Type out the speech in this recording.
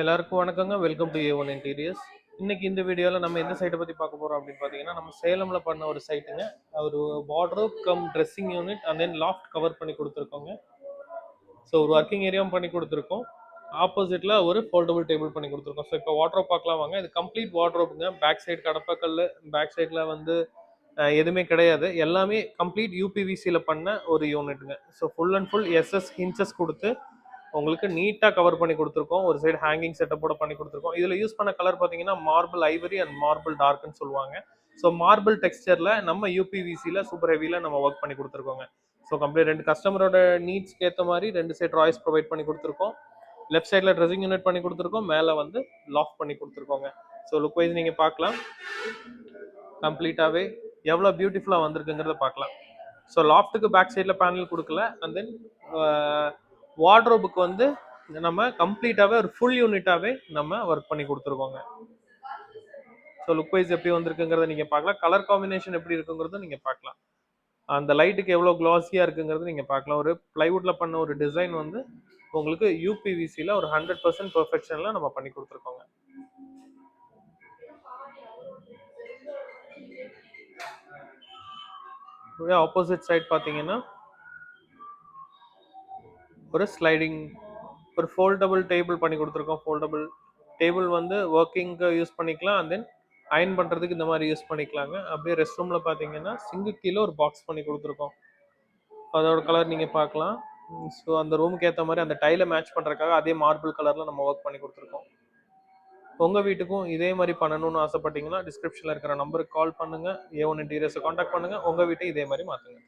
எல்லாருக்கும் வணக்கங்க. Welcome to A1 interiors. இன்னைக்கு இந்த வீடியோவில் நம்ம எந்த சைட்டை பற்றி பார்க்க போகிறோம் அப்படின்னு பார்த்தீங்கன்னா, நம்ம சேலமில் பண்ண ஒரு சைட்டுங்க. ஒரு wardrobe come dressing unit and then loft cover பண்ணி கொடுத்துருக்கோங்க. ஸோ ஒரு ஒர்க்கிங் ஏரியாவும் பண்ணி கொடுத்துருக்கோம். ஆப்போசிட்டில் ஒரு ஃபோல்டபுள் டேபிள் பண்ணி கொடுத்துருக்கோம். ஸோ இப்போ வார்ட்ரோப் பார்க்கலாம் வாங்க. இது கம்ப்ளீட் வார்ட்ரோப்புங்க. பேக் சைடு கடப்பக்கல், பேக் சைடில் வந்து எதுவுமே கிடையாது. எல்லாமே கம்ப்ளீட் யூபிவிசியில் பண்ண ஒரு யூனிட்டுங்க. So full and full SS hinges கொடுத்து உங்களுக்கு நீட்டாக கவர் பண்ணி கொடுத்துருக்கோம். ஒரு சைடு ஹேங்கிங் செட்டப்போட பண்ணி கொடுத்துருக்கோம். இதில் யூஸ் பண்ண கலர் பார்த்தீங்கன்னா மார்பிள் ஐவரி அண்ட் மார்பிள் டார்க்னு சொல்லுவாங்க. ஸோ மார்பிள் டெக்ஸ்டரில் நம்ம யூபிவிசியில் சூப்பர் ஹெவியில் நம்ம ஒர்க் பண்ணி கொடுத்துருக்கோங்க. ஸோ கம்ப்ளீட் ரெண்டு கஸ்டமரோட நீட்ஸ்க்கு ஏற்ற மாதிரி ரெண்டு சைடு ராய்ஸ் ப்ரொவைட் பண்ணி கொடுத்துருக்கோம். லெஃப்ட் சைடில் ட்ரெஸ்ஸிங் யூனிட் பண்ணி கொடுத்துருக்கோம். மேலே வந்து லாஃப்ட் பண்ணி கொடுத்துருக்கோங்க. ஸோ லுக் வைஸ் நீங்கள் பார்க்கலாம். கம்ப்ளீட்டாகவே எவ்வளோ பியூட்டிஃபுல்லாக வந்திருக்குங்கிறத பார்க்கலாம். ஸோ லாஃப்ட்டுக்கு பேக் சைடில் பேனல் கொடுக்கல. அண்ட் தென் வார்ட்ரோபுக்கு வந்து நம்ம கம்ப்ளீட்டாகவே ஒரு ஃபுல் யூனிட்டாகவே நம்ம ஒர்க் பண்ணி கொடுத்துருக்கோங்க. ஸோ லுக் வைஸ் எப்படி வந்திருக்குங்கிறத நீங்கள் பார்க்கலாம். கலர் காம்பினேஷன் எப்படி இருக்குங்கிறத நீங்கள் பார்க்கலாம். அந்த லைட்டுக்கு எவ்வளோ க்ளாஸியாக இருக்குங்கிறது நீங்கள் பார்க்கலாம். ஒரு ப்ளைவுட்டில் பண்ண ஒரு டிசைன் வந்து உங்களுக்கு யூபிவிசியில் ஒரு 100% பெர்ஃபெக்ஷனில் நம்ம பண்ணி கொடுத்துருக்கோங்க. ஆப்போசிட் சைட் பார்த்தீங்கன்னா ஒரு ஸ்லைடிங் ஒரு ஃபோல்டபுள் டேபிள் பண்ணி கொடுத்துருக்கோம். ஃபோல்டபுள் டேபிள் வந்து ஒர்க்கிங்க்கு யூஸ் பண்ணிக்கலாம். அண்ட் தென் அயன் பண்ணுறதுக்கு இந்த மாதிரி யூஸ் பண்ணிக்கலாங்க. அப்படியே ரெஸ்ட் ரூமில் பார்த்தீங்கன்னா சிங்கு கீழே ஒரு பாக்ஸ் பண்ணி கொடுத்துருக்கோம். அதோட கலர் நீங்கள் பார்க்கலாம். ஸோ அந்த ரூமுக்கு ஏற்ற மாதிரி அந்த டைலை மேட்ச் பண்ணுறதுக்காக அதே மார்பிள் கலரில் நம்ம ஒர்க் பண்ணி கொடுத்துருக்கோம். உங்கள் வீட்டுக்கும் இதே மாதிரி பண்ணணும்னு ஆசைப்பட்டீங்கன்னா டிஸ்கிரிப்ஷனில் இருக்கிற நம்பருக்கு கால் பண்ணுங்கள். A1 இன்டீரியர்ஸை காண்டாக்ட் பண்ணுங்கள். உங்கள் வீட்டை இதே மாதிரி மாற்றுங்க.